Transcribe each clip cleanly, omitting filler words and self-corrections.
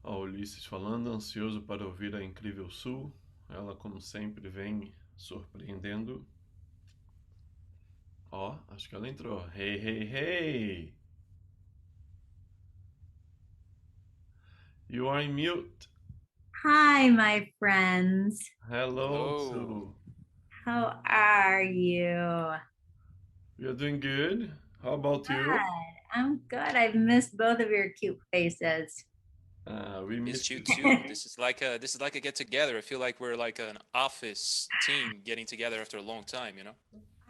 Ó, Ulisses falando, ansioso para ouvir a incrível Sue. Ela, como sempre, vem surpreendendo. Ó, acho que ela entrou. Hey, hey, hey! You are in mute. Hi, my friends. Hello, Hello. Sue. How are you? You're doing good. How about you? Good. I'm good. I've missed both of your cute faces. We Missed missed you you. too. This is like a get together. I feel like we're like an office team getting together after a long time, you know?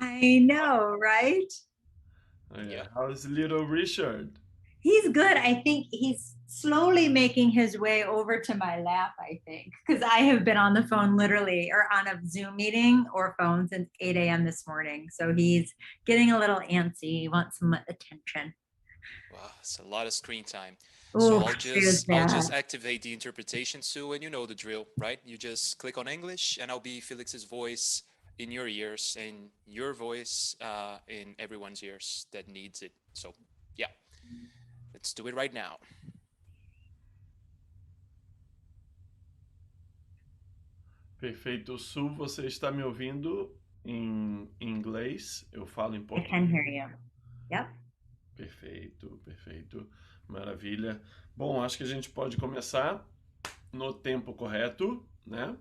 I know, right? Oh, yeah. Yep. How's little Richard? He's good. I think he's slowly making his way over to my lap, I think, because I have been on the phone literally or on a Zoom meeting or phone since 8 a.m. this morning. So he's getting a little antsy. He wants some attention. Wow, it's a lot of screen time. So Oh, I'll it is just I'll bad. just activate the interpretation, Sue, and you know the drill, right? You just click on English and I'll be Felix's voice in your ears and your voice in everyone's ears that needs it. So yeah, let's do it right now. Perfeito. Sue, você está me ouvindo em inglês? Eu falo em I can português. hear you. Yep. Perfeito, perfeito. Maravilha. Bom, acho que a gente pode começar no tempo correto, né?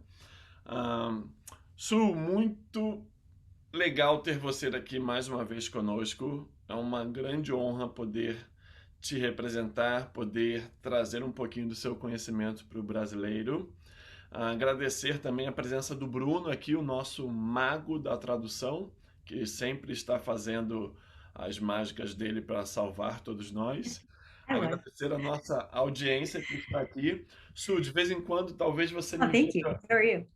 Ahn, Su, muito legal ter você aqui mais uma vez conosco. É uma grande honra poder te representar, poder trazer um pouquinho do seu conhecimento para o brasileiro. Agradecer também a presença do Bruno aqui, o nosso mago da tradução, que sempre está fazendo as mágicas dele para salvar todos nós. I would. Agradecer a nossa audiência que está aqui. Su, de vez em quando, talvez você Oh, me thank you. veja. So are you.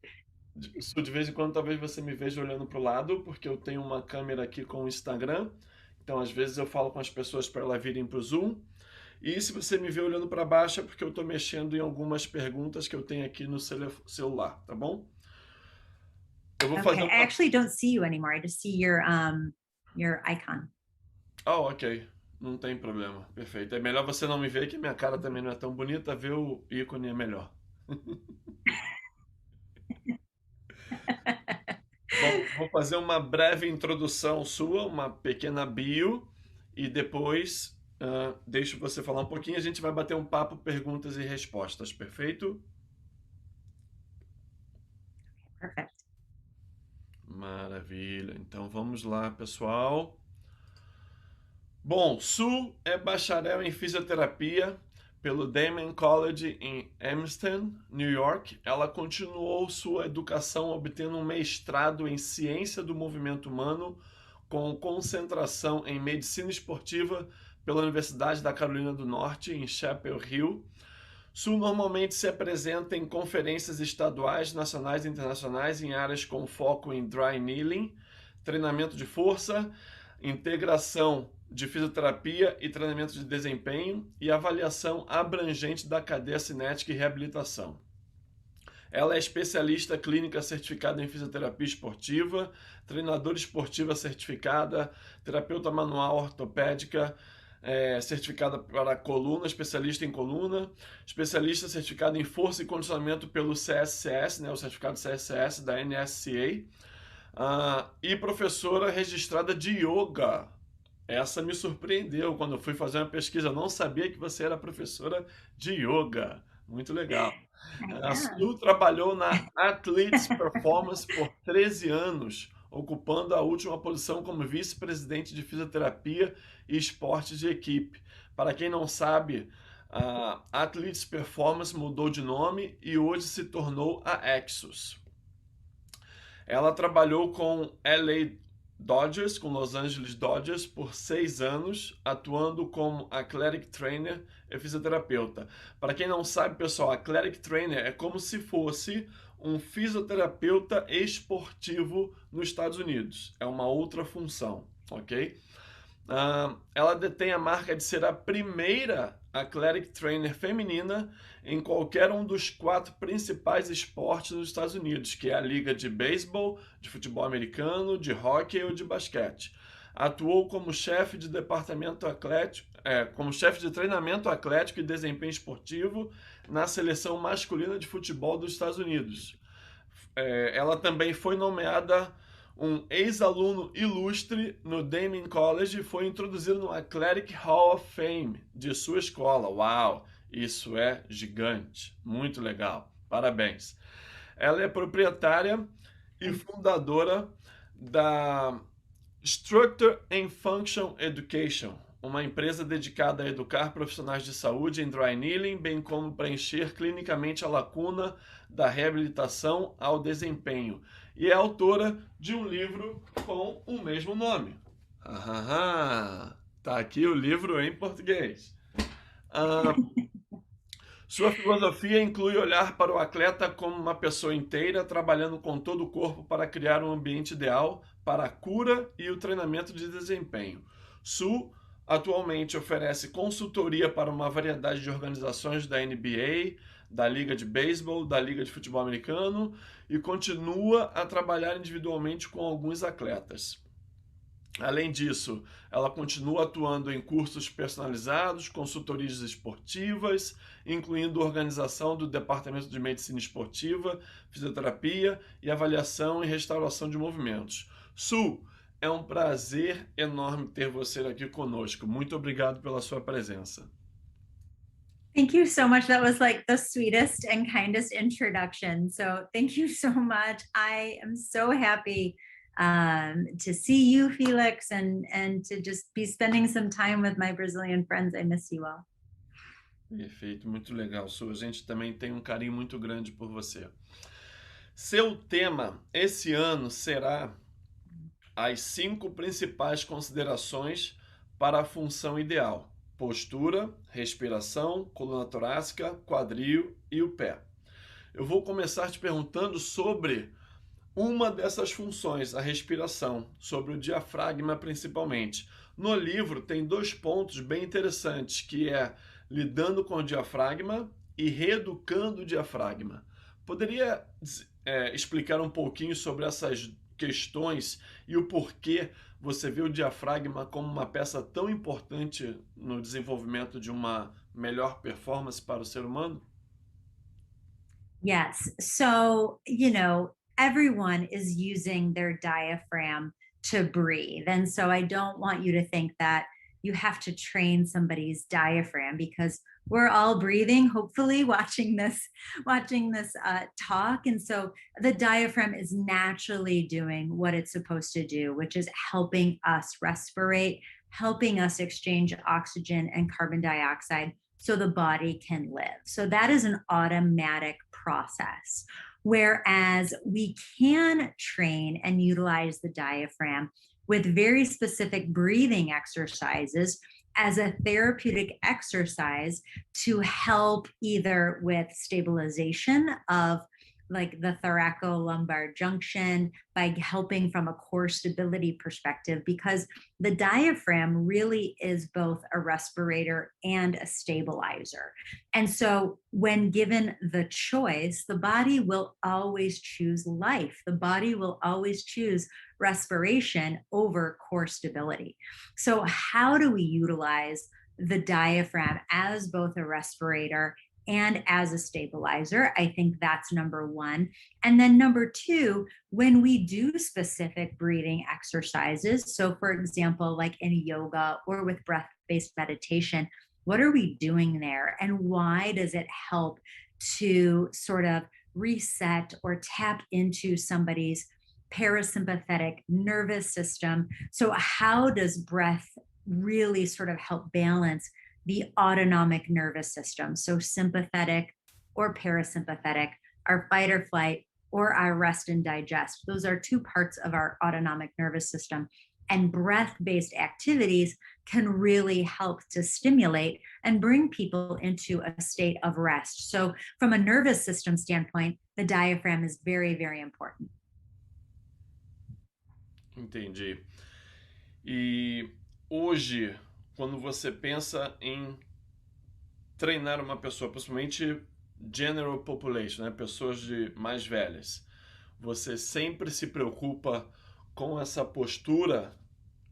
Su, de vez em quando, talvez você me veja olhando para o lado, porque eu tenho uma câmera aqui com o Instagram. Então, às vezes, eu falo com as pessoas para elas virem para o Zoom. E se você me vê olhando para baixo é porque eu estou mexendo em algumas perguntas que eu tenho aqui no celular, tá bom? Eu vou Okay. fazer I uma. actually don't see you anymore. I just see your icon. Ah, ok. Não tem problema. Perfeito. É melhor você não me ver, que minha cara também não é tão bonita. Ver o ícone é melhor. Bom, vou fazer uma breve introdução sua, uma pequena bio, e depois deixo você falar um pouquinho. A gente vai bater um papo, perguntas e respostas, perfeito? Perfect. Maravilha. Então vamos lá, pessoal. Bom, Sue é bacharel em fisioterapia pelo Damon College em Amsterdã, New York. Ela continuou sua educação obtendo um mestrado em ciência do movimento humano com concentração em medicina esportiva pela Universidade da Carolina do Norte em Chapel Hill. Sue normalmente se apresenta em conferências estaduais, nacionais e internacionais em áreas com foco em dry needling, treinamento de força, integração de fisioterapia e treinamento de desempenho e avaliação abrangente da cadeia cinética e reabilitação. Ela é especialista clínica certificada em fisioterapia esportiva, treinadora esportiva certificada, terapeuta manual ortopédica, certificada para coluna, especialista em coluna, especialista certificada em força e condicionamento pelo CSCS, né, o certificado CSCS da NSCA, e professora registrada de yoga. Essa me surpreendeu quando eu fui fazer uma pesquisa. Eu não sabia que você era professora de yoga. Muito legal. I A am. Su trabalhou na Athletes Performance por 13 anos, ocupando a última posição como vice-presidente de fisioterapia e esportes de equipe. Para quem não sabe, a Athletes Performance mudou de nome e hoje se tornou a Exos. Ela trabalhou com LA Dodgers, com Los Angeles Dodgers, por 6 anos, atuando como athletic trainer e fisioterapeuta. Para quem não sabe, pessoal, athletic trainer é como se fosse um fisioterapeuta esportivo nos Estados Unidos. É uma outra função, ok? Ela detém a marca de ser a primeira athletic trainer feminina em qualquer um dos 4 principais esportes nos Estados Unidos, que é a liga de beisebol, de futebol americano, de hóquei ou de basquete. Atuou como chefe de departamento atlético, como chefe de treinamento atlético e desempenho esportivo na seleção masculina de futebol dos Estados Unidos. Ela também foi nomeada um ex-aluno ilustre no Daemen College e foi introduzido no Athletic Hall of Fame de sua escola. Uau, isso é gigante, muito legal, parabéns. Ela é proprietária e fundadora da Structure and Function Education, uma empresa dedicada a educar profissionais de saúde em dry needling, bem como preencher clinicamente a lacuna da reabilitação ao desempenho. E é autora de um livro com o mesmo nome. Tá aqui o livro em português. Sua filosofia inclui olhar para o atleta como uma pessoa inteira, trabalhando com todo o corpo para criar um ambiente ideal para a cura e o treinamento de desempenho. Sue atualmente oferece consultoria para uma variedade de organizações da NBA, da Liga de Beisebol, da Liga de Futebol Americano e continua a trabalhar individualmente com alguns atletas. Além disso, ela continua atuando em cursos personalizados, consultorias esportivas, incluindo organização do Departamento de Medicina Esportiva, Fisioterapia e Avaliação e Restauração de Movimentos. Sue, é um prazer enorme ter você aqui conosco. Muito obrigado pela sua presença. Thank you so much. That was like the sweetest and kindest introduction. So thank you so much. I am so happy to see you, Felix, and to just be spending some time with my Brazilian friends. I miss you all. Perfeito, muito legal, Su. A gente também tem um carinho muito grande por você. Seu tema esse ano será as 5 principais considerações para a função ideal: postura, respiração, coluna torácica, quadril e o pé. Eu vou começar te perguntando sobre uma dessas funções, a respiração, sobre o diafragma principalmente. No livro tem 2 pontos bem interessantes, que é lidando com o diafragma e reeducando o diafragma. Poderia explicar um pouquinho sobre essas questões e o porquê você vê o diafragma como uma peça tão importante no desenvolvimento de uma melhor performance para o ser humano? Yes. So, everyone is using their diaphragm to breathe. And so I don't want you to think that you have to train somebody's diaphragm, because we're all breathing, hopefully watching this talk. And so the diaphragm is naturally doing what it's supposed to do, which is helping us respirate, helping us exchange oxygen and carbon dioxide so the body can live. So that is an automatic process. Whereas we can train and utilize the diaphragm with very specific breathing exercises as a therapeutic exercise to help either with stabilization of like the thoracolumbar junction, by helping from a core stability perspective, because the diaphragm really is both a respirator and a stabilizer. And so when given the choice, the body will always choose life. The body will always choose respiration over core stability. So how do we utilize the diaphragm as both a respirator and as a stabilizer? I think that's number 1. And then number 2, when we do specific breathing exercises, so for example, like in yoga or with breath-based meditation, what are we doing there? And why does it help to sort of reset or tap into somebody's parasympathetic nervous system? So how does breath really sort of help balance the autonomic nervous system? So sympathetic or parasympathetic, our fight or flight, or our rest and digest. Those are 2 parts of our autonomic nervous system. And breath-based activities can really help to stimulate and bring people into a state of rest. So from a nervous system standpoint, the diaphragm is very, very important. Entendi. E hoje, quando você pensa em treinar uma pessoa, principalmente general population, né, pessoas mais velhas, você sempre se preocupa com essa postura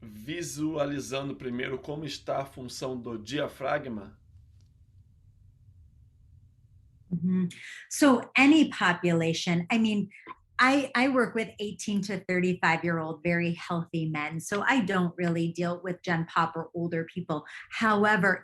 visualizando primeiro como está a função do diafragma? So any population, I mean, I work with 18 to 35-year-old very healthy men. So I don't really deal with Gen Pop or older people. However,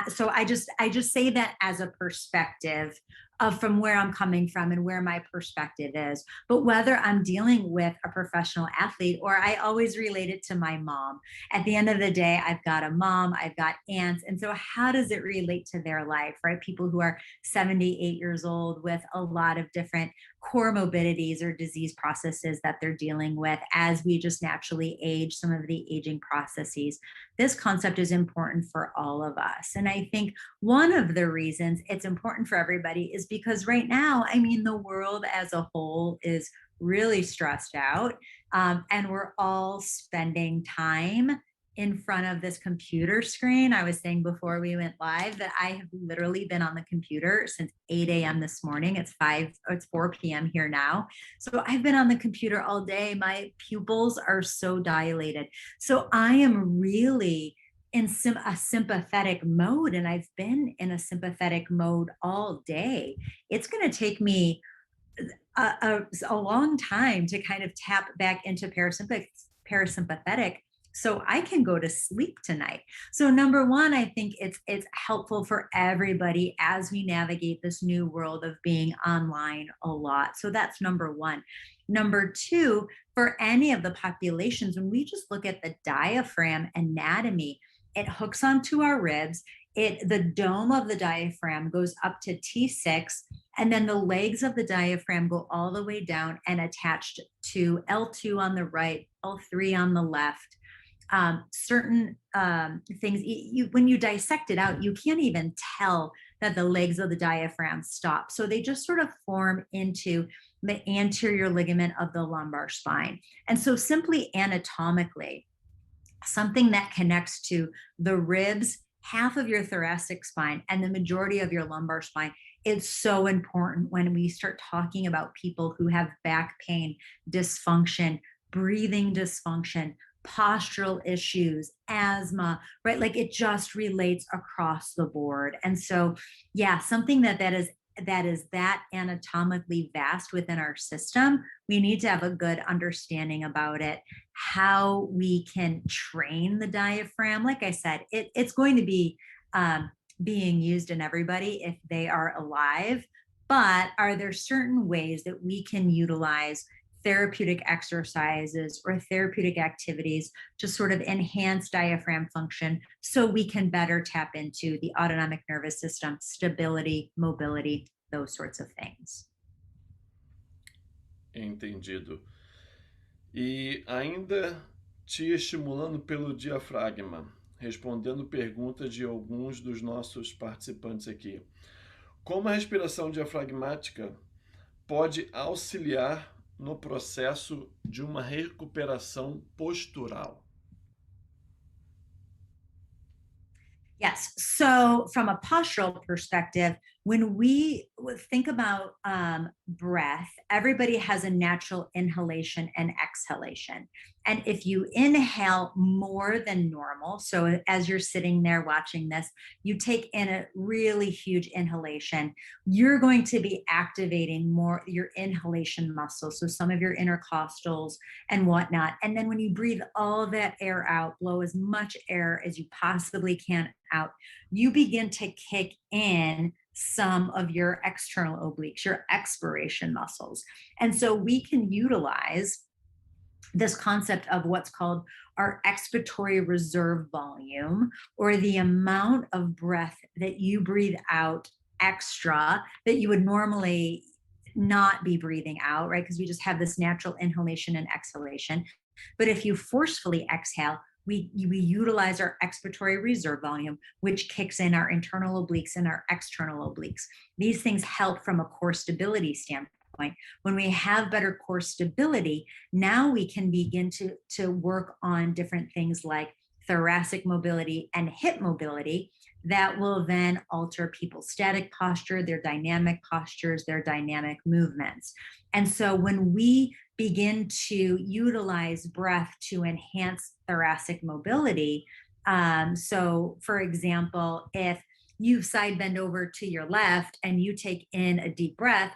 so I just say that as a perspective of from where I'm coming from and where my perspective is. But whether I'm dealing with a professional athlete or I always relate it to my mom. At the end of the day, I've got a mom, I've got aunts. And so how does it relate to their life, right? People who are 78 years old with a lot of different core morbidities or disease processes that they're dealing with as we just naturally age, some of the aging processes. This concept is important for all of us. And I think one of the reasons it's important for everybody is because right now, I mean, the world as a whole is really stressed out, and we're all spending time in front of this computer screen. I was saying before we went live that I have literally been on the computer since 8 a.m. this morning. It's 4 p.m. here now. So I've been on the computer all day. My pupils are so dilated. So I am really in a sympathetic mode, and I've been in a sympathetic mode all day. It's going to take me a long time to kind of tap back into parasympathetic so I can go to sleep tonight. So number one, I think it's helpful for everybody as we navigate this new world of being online a lot. So that's number one. Number two, for any of the populations, when we just look at the diaphragm anatomy, it hooks onto our ribs. The dome of the diaphragm goes up to T6, and then the legs of the diaphragm go all the way down and attached to L2 on the right, L3 on the left. Certain things, when you dissect it out, you can't even tell that the legs of the diaphragm stop. So they just sort of form into the anterior ligament of the lumbar spine. And so simply anatomically, something that connects to the ribs, half of your thoracic spine, and the majority of your lumbar spine is so important when we start talking about people who have back pain, dysfunction, breathing dysfunction, postural issues, asthma, right? Like it just relates across the board. And so, yeah, something that is that anatomically vast within our system, we need to have a good understanding about it, how we can train the diaphragm. Like I said, it's going to be being used in everybody if they are alive, but are there certain ways that we can utilize therapeutic exercises or therapeutic activities to sort of enhance diaphragm function so we can better tap into the autonomic nervous system, stability, mobility, those sorts of things. Entendido. E ainda te estimulando pelo diafragma, respondendo perguntas de alguns dos nossos participantes aqui. Como a respiração diafragmática pode auxiliar no processo de uma recuperação postural? Yes. So from a postural perspective, when we think about breath, everybody has a natural inhalation and exhalation. And if you inhale more than normal, so as you're sitting there watching this, you take in a really huge inhalation, you're going to be activating more your inhalation muscles. So some of your intercostals and whatnot. And then when you breathe all that air out, blow as much air as you possibly can out, you begin to kick in some of your external obliques, your expiration muscles. And so we can utilize this concept of what's called our expiratory reserve volume, or the amount of breath that you breathe out extra that you would normally not be breathing out, right? Because we just have this natural inhalation and exhalation. But if you forcefully exhale, we utilize our expiratory reserve volume, which kicks in our internal obliques and our external obliques. These things help from a core stability standpoint. When we have better core stability, now we can begin to work on different things like thoracic mobility and hip mobility that will then alter people's static posture, their dynamic postures, their dynamic movements. And so when we begin to utilize breath to enhance thoracic mobility, so for example, if you side bend over to your left and you take in a deep breath,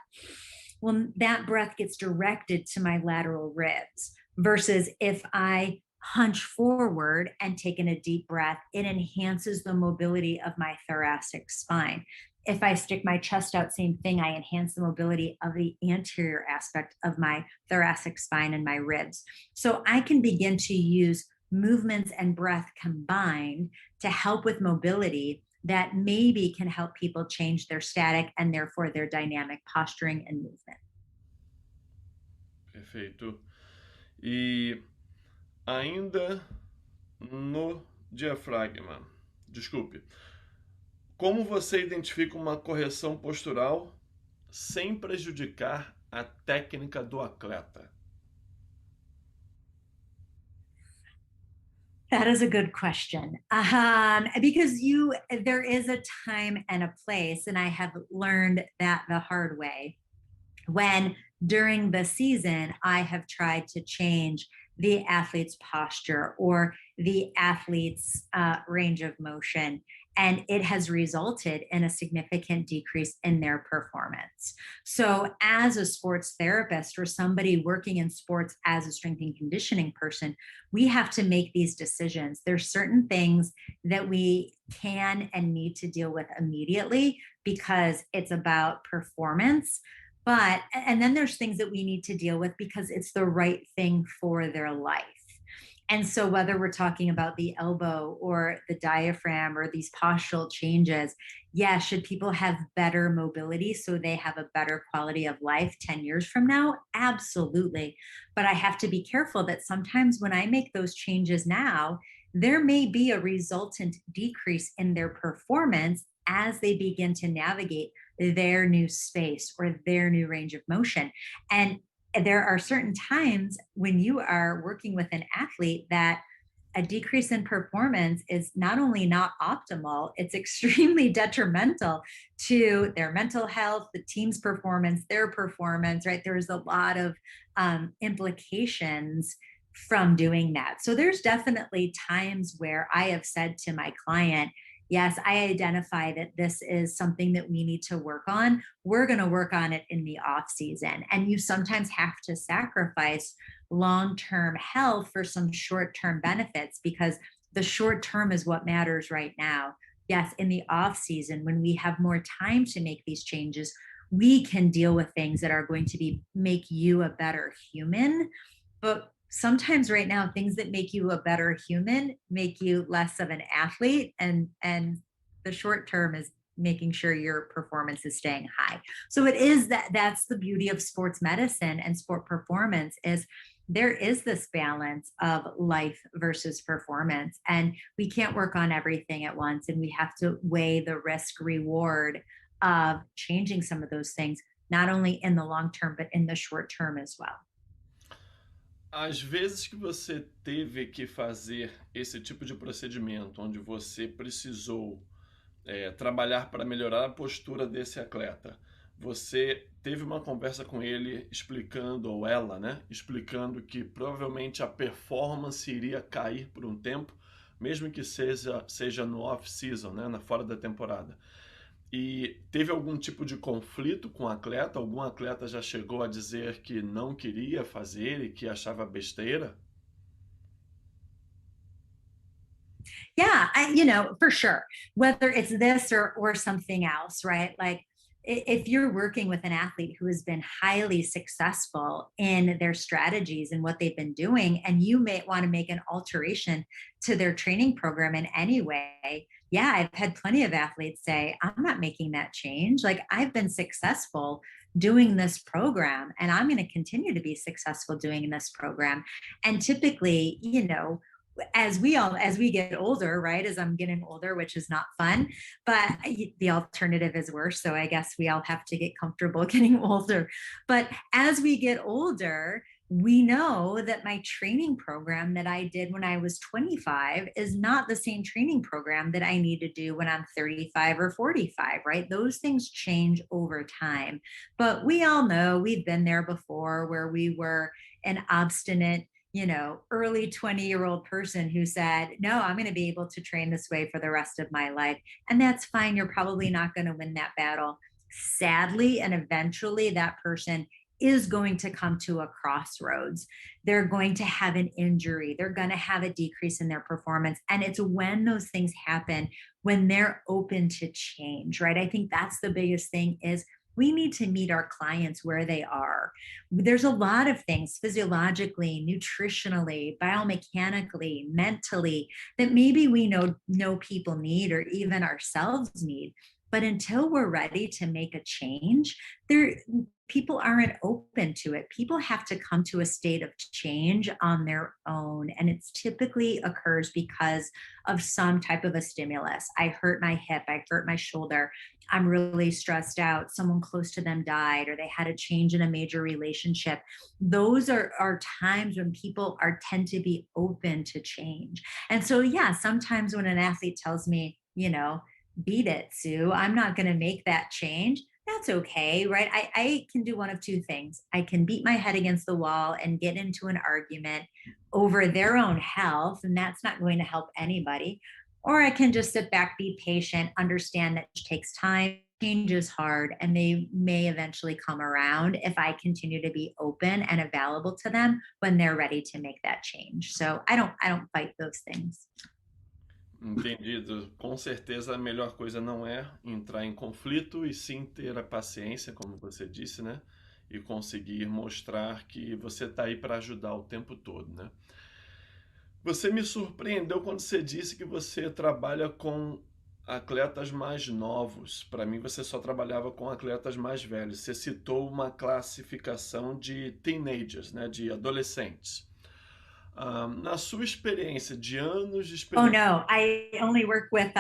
well, that breath gets directed to my lateral ribs, versus if I hunch forward and take in a deep breath, it enhances the mobility of my thoracic spine. If I stick my chest out, same thing, I enhance the mobility of the anterior aspect of my thoracic spine and my ribs. So I can begin to use movements and breath combined to help with mobility that maybe can help people change their static and therefore their dynamic posturing and movement. Perfeito. E ainda no diafragma, desculpe, como você identifica uma correção postural sem prejudicar a técnica do atleta? That is a good question. Because there is a time and a place, and I have learned that the hard way, when during the season, I have tried to change the athlete's posture or the athlete's range of motion, and it has resulted in a significant decrease in their performance. So as a sports therapist or somebody working in sports as a strength and conditioning person, we have to make these decisions. There's certain things that we can and need to deal with immediately because it's about performance. And then there's things that we need to deal with because it's the right thing for their life. And so whether we're talking about the elbow or the diaphragm or these postural changes, yeah, should people have better mobility so they have a better quality of life 10 years from now? Absolutely. But I have to be careful that sometimes when I make those changes now, there may be a resultant decrease in their performance as they begin to navigate their new space or their new range of motion. And there are certain times when you are working with an athlete that a decrease in performance is not only not optimal, it's extremely detrimental to their mental health, the team's performance, their performance, right? There's a lot of implications from doing that. So there's definitely times where I have said to my client, yes, I identify that this is something that we need to work on. We're going to work on it in the off season. And you sometimes have to sacrifice long-term health for some short-term benefits because the short term is what matters right now. Yes, in the off season, when we have more time to make these changes, we can deal with things that are going to make you a better human. But sometimes right now, things that make you a better human make you less of an athlete, and the short term is making sure your performance is staying high. So it is that's the beauty of sports medicine and sport performance is there is this balance of life versus performance, and we can't work on everything at once, and we have to weigh the risk reward of changing some of those things, not only in the long term, but in the short term as well. Às vezes que você teve que fazer esse tipo de procedimento, onde você precisou trabalhar para melhorar a postura desse atleta, você teve uma conversa com ele explicando, ou ela, né, explicando que provavelmente a performance iria cair por um tempo, mesmo que seja no off-season, né, fora da temporada. E teve algum tipo de conflito com o atleta? Algum atleta já chegou a dizer que não queria fazer e que achava besteira? Yeah, for sure. Whether it's this or something else, right? Like if you're working with an athlete who has been highly successful in their strategies and what they've been doing, and you may want to make an alteration to their training program in any way, yeah, I've had plenty of athletes say, I'm not making that change. Like I've been successful doing this program and I'm going to continue to be successful doing this program. And typically, as we get older, right, as I'm getting older, which is not fun, but the alternative is worse. So I guess we all have to get comfortable getting older. But as we get older, we know that my training program that I did when I was 25 is not the same training program that I need to do when I'm 35 or 45, right? Those things change over time. But we all know we've been there before where we were an obstinate, early 20-year-old person who said, no, I'm going to be able to train this way for the rest of my life. And that's fine. You're probably not going to win that battle. Sadly, and eventually that person is going to come to a crossroads. They're going to have an injury. They're going to have a decrease in their performance. And it's when those things happen, when they're open to change, right? I think that's the biggest thing is we need to meet our clients where they are. There's a lot of things physiologically, nutritionally, biomechanically, mentally that maybe we know people need or even ourselves need. But until we're ready to make a change, people aren't open to it. People have to come to a state of change on their own. And it's typically occurs because of some type of a stimulus. I hurt my hip, I hurt my shoulder, I'm really stressed out, someone close to them died, or they had a change in a major relationship. Those are times when people tend to be open to change. And so, yeah, sometimes when an athlete tells me, beat it, Sue, I'm not going to make that change. That's okay, right? I can do one of two things. I can beat my head against the wall and get into an argument over their own health, and that's not going to help anybody. Or I can just sit back, be patient, understand that it takes time. Change is hard, and they may eventually come around if I continue to be open and available to them when they're ready to make that change. So I don't fight those things. Entendido. Com certeza a melhor coisa não é entrar em conflito e sim ter a paciência, como você disse, né? E conseguir mostrar que você está aí para ajudar o tempo todo, né? Você me surpreendeu quando você disse que você trabalha com atletas mais novos. Para mim, você só trabalhava com atletas mais velhos. Você citou uma classificação de teenagers, né? De adolescentes. Na sua experiência, de anos de Oh experiência. no, I only work with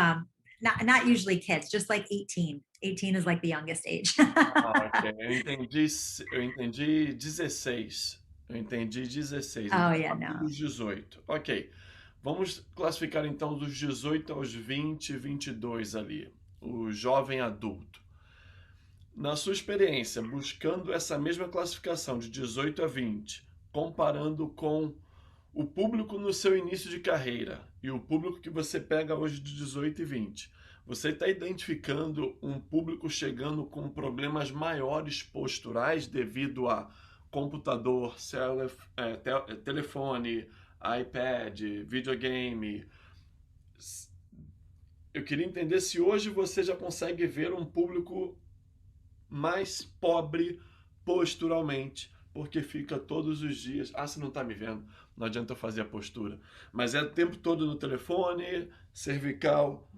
not usually kids, just like 18. 18 is like the youngest age. Ok. Eu entendi 16. Eu entendi 16. Oh Então, yeah, a partir no. dos 18. Ok. Vamos classificar então dos 18 aos 20, 22 ali. O jovem adulto. Na sua experiência, buscando essa mesma classificação de 18 a 20, comparando com o público no seu início de carreira e o público que você pega hoje de 18 e 20, você está identificando um público chegando com problemas maiores posturais devido a computador, telefone, iPad, videogame. Eu queria entender se hoje você já consegue ver um público mais pobre posturalmente, porque fica todos os dias. Ah, você não está me vendo, não adianta eu fazer a postura. Mas é o tempo todo no telefone, cervical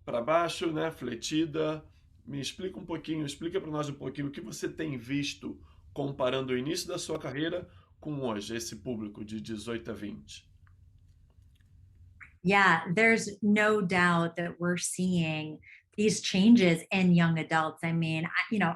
para baixo, né? Fletida. Me explica um pouquinho, explica para nós um pouquinho o que você tem visto comparando o início da sua carreira com hoje, esse público de 18 a 20. Yeah, there's no doubt that we're seeing these changes in young adults. I mean,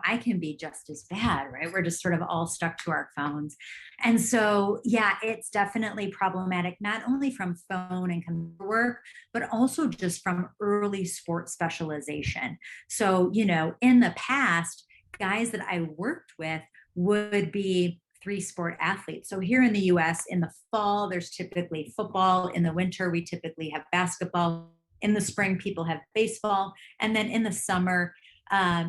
I can be just as bad, right? We're just sort of all stuck to our phones. And so, yeah, it's definitely problematic, not only from phone and computer work, but also just from early sport specialization. So, in the past, guys that I worked with would be three-sport athletes. So here in the US, in the fall, there's typically football. In the winter, we typically have basketball. In the spring, people have baseball. And then in the summer,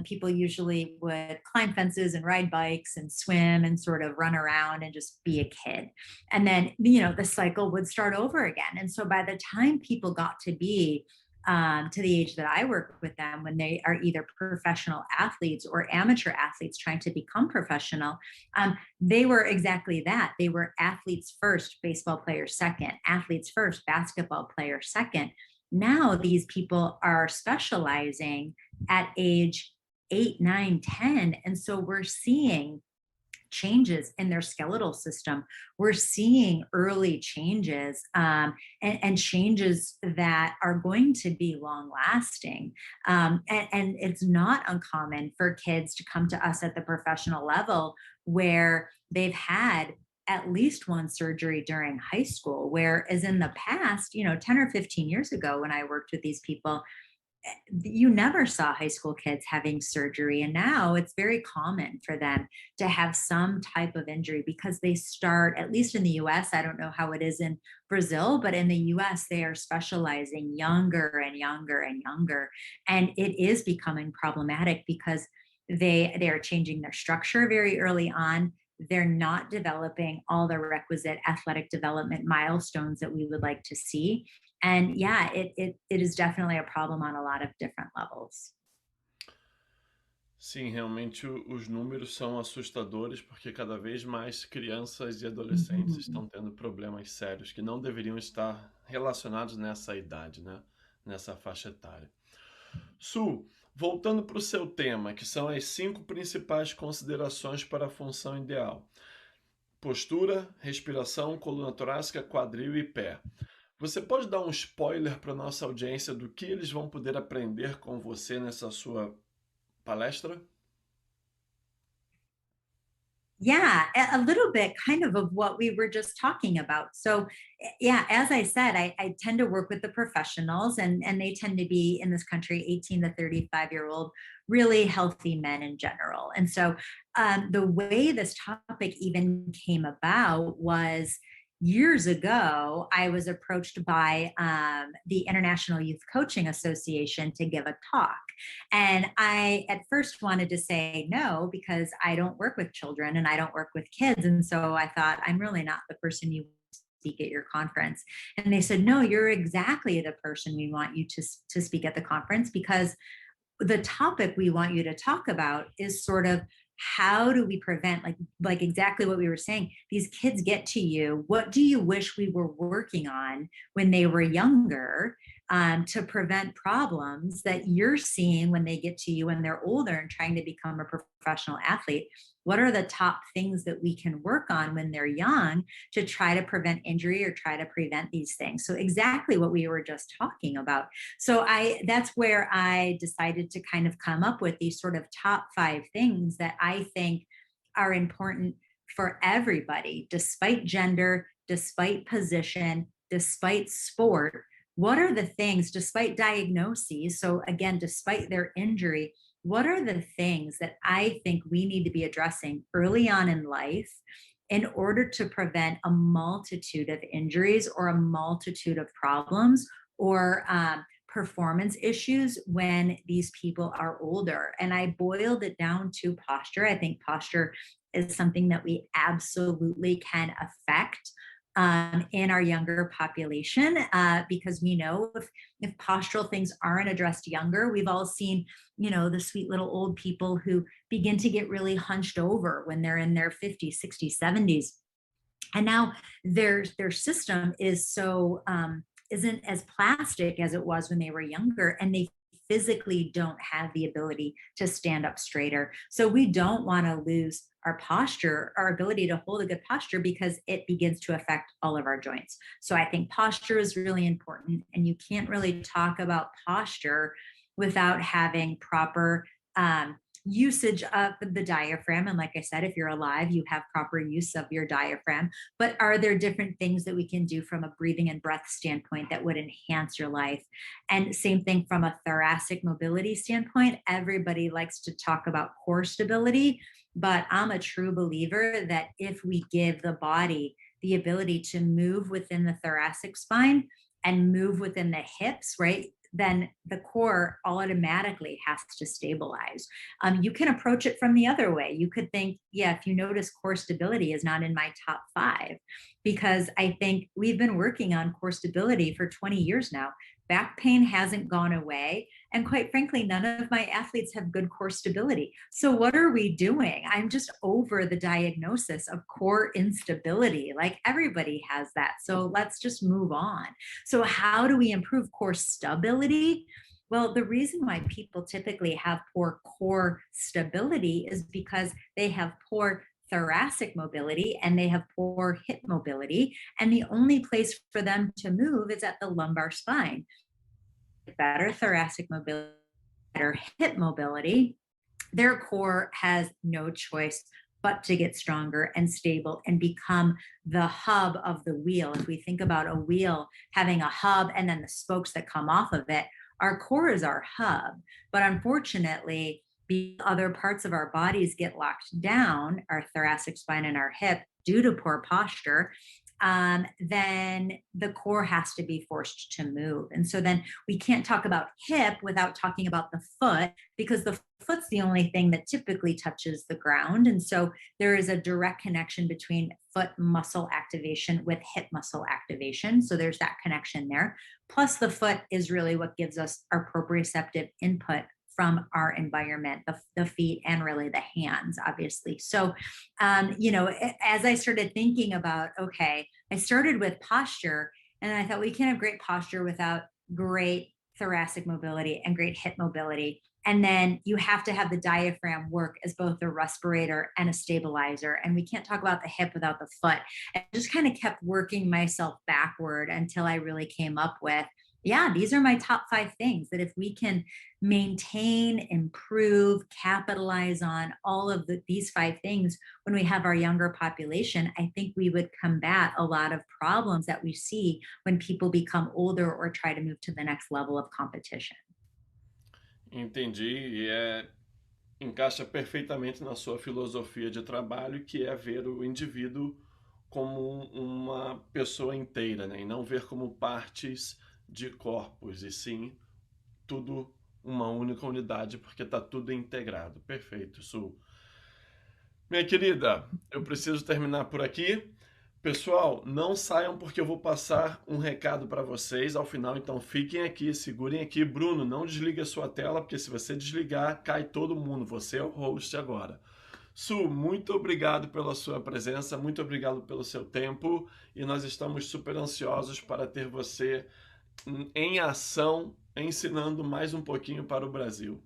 people usually would climb fences and ride bikes and swim and sort of run around and just be a kid. And then, the cycle would start over again. And so by the time people got to be to the age that I work with them, when they are either professional athletes or amateur athletes trying to become professional, they were exactly that. They were athletes first, baseball players second, athletes first, basketball players second. Now these people are specializing at age 8, 9, 10. And so we're seeing changes in their skeletal system. We're seeing early changes and changes that are going to be long lasting. And it's not uncommon for kids to come to us at the professional level where they've had at least one surgery during high school, whereas in the past, 10 or 15 years ago when I worked with these people, you never saw high school kids having surgery. And now it's very common for them to have some type of injury because they start, at least in the US, I don't know how it is in Brazil, but in the US, they are specializing younger and younger and younger. And it is becoming problematic because they are changing their structure very early on. They're not developing all the requisite athletic development milestones that we would like to see. And yeah, it is definitely a problem on a lot of different levels. Sim, realmente os números são assustadores porque cada vez mais crianças e adolescentes Mhm. estão tendo problemas sérios que não deveriam estar relacionados nessa idade, né? Nessa faixa etária. Su, voltando para o seu tema, que são as 5 principais considerações para a função ideal: postura, respiração, coluna torácica, quadril e pé. Você pode dar um spoiler para nossa audiência do que eles vão poder aprender com você nessa sua palestra? Yeah, a little bit kind of what we were just talking about. So, yeah, as I said, I tend to work with the professionals, and they tend to be in this country 18 to 35-year-old, really healthy men in general. And so, the way this topic even came about was years ago, I was approached by the International Youth Coaching Association to give a talk. And I at first wanted to say no because I don't work with children and I don't work with kids. And so I thought, I'm really not the person you speak at your conference. And they said, no, you're exactly the person we want you to speak at the conference, because the topic we want you to talk about is sort of how do we prevent, like exactly what we were saying, these kids get to you, what do you wish we were working on when they were younger, to prevent problems that you're seeing when they get to you when they're older and trying to become a professional athlete? What are the top things that we can work on when they're young to try to prevent injury or try to prevent these things? So exactly what we were just talking about. So that's where I decided to kind of come up with these sort of top 5 things that I think are important for everybody, despite gender, despite position, despite sport. What are the things, despite diagnoses? So again, despite their injury, what are the things that I think we need to be addressing early on in life in order to prevent a multitude of injuries or a multitude of problems or performance issues when these people are older? And I boiled it down to posture. I think posture is something that we absolutely can affect in our younger population, because we know if postural things aren't addressed younger, we've all seen, the sweet little old people who begin to get really hunched over when they're in their 50s, 60s, 70s. And now their system is so isn't as plastic as it was when they were younger, and they physically don't have the ability to stand up straighter. So we don't want to lose our posture, our ability to hold a good posture, because it begins to affect all of our joints. So I think posture is really important, and you can't really talk about posture without having proper usage of the diaphragm. And like I said, if you're alive, you have proper use of your diaphragm. But are there different things that we can do from a breathing and breath standpoint that would enhance your life? And same thing from a thoracic mobility standpoint. Everybody likes to talk about core stability, but I'm a true believer that if we give the body the ability to move within the thoracic spine and move within the hips, right, then the core automatically has to stabilize. You can approach it from the other way. You could think, yeah, if you notice core stability is not in my top 5, because I think we've been working on core stability for 20 years now. Back pain hasn't gone away. And quite frankly, none of my athletes have good core stability. So what are we doing? I'm just over the diagnosis of core instability. Like, everybody has that. So let's just move on. So how do we improve core stability? Well, the reason why people typically have poor core stability is because they have poor thoracic mobility and they have poor hip mobility. And the only place for them to move is at the lumbar spine. Better thoracic mobility, better hip mobility, their core has no choice but to get stronger and stable and become the hub of the wheel. If we think about a wheel having a hub and then the spokes that come off of it, our core is our hub. But unfortunately, the other parts of our bodies get locked down, our thoracic spine and our hip, due to poor posture, then the core has to be forced to move. And so then we can't talk about hip without talking about the foot, because the foot's the only thing that typically touches the ground. And so there is a direct connection between foot muscle activation with hip muscle activation. So there's that connection there. Plus, the foot is really what gives us our proprioceptive input from our environment, the feet and really the hands, obviously. So, as I started thinking about, okay, I started with posture, and I thought we can't have great posture without great thoracic mobility and great hip mobility. And then you have to have the diaphragm work as both a respirator and a stabilizer. And we can't talk about the hip without the foot. I just kind of kept working myself backward until I really came up with, yeah, these are my top 5 things that if we can maintain, improve, capitalize on all of these 5 things when we have our younger population, I think we would combat a lot of problems that we see when people become older or try to move to the next level of competition. Entendi, encaixa perfeitamente na sua filosofia de trabalho, que é ver o indivíduo como uma pessoa inteira, né? E não ver como partes de corpos, e sim tudo uma única unidade, porque está tudo integrado. Perfeito, Su. Minha querida, eu preciso terminar por aqui. Pessoal, não saiam porque eu vou passar um recado para vocês ao final, então fiquem aqui, segurem aqui. Bruno, não desligue a sua tela, porque se você desligar, cai todo mundo. Você é o host agora. Su, muito obrigado pela sua presença, muito obrigado pelo seu tempo, e nós estamos super ansiosos para ter você em ação, ensinando mais um pouquinho para o Brasil.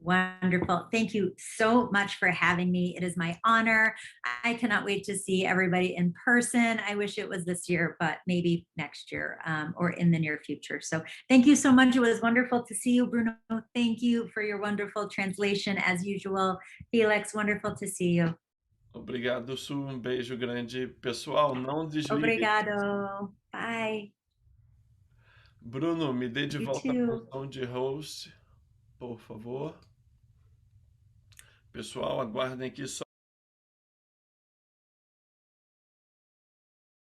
Wonderful. Thank you so much for having me. It is my honor. I cannot wait to see everybody in person. I wish it was this year, but maybe next year or in the near future. So thank you so much. It was wonderful to see you, Bruno. Thank you for your wonderful translation as usual. Felix, wonderful to see you. Obrigado, Su. Um beijo grande. Pessoal, não desliguem. Obrigado. Bye. Bruno, me dê de You volta a too. função de host, por favor. Pessoal, aguardem aqui só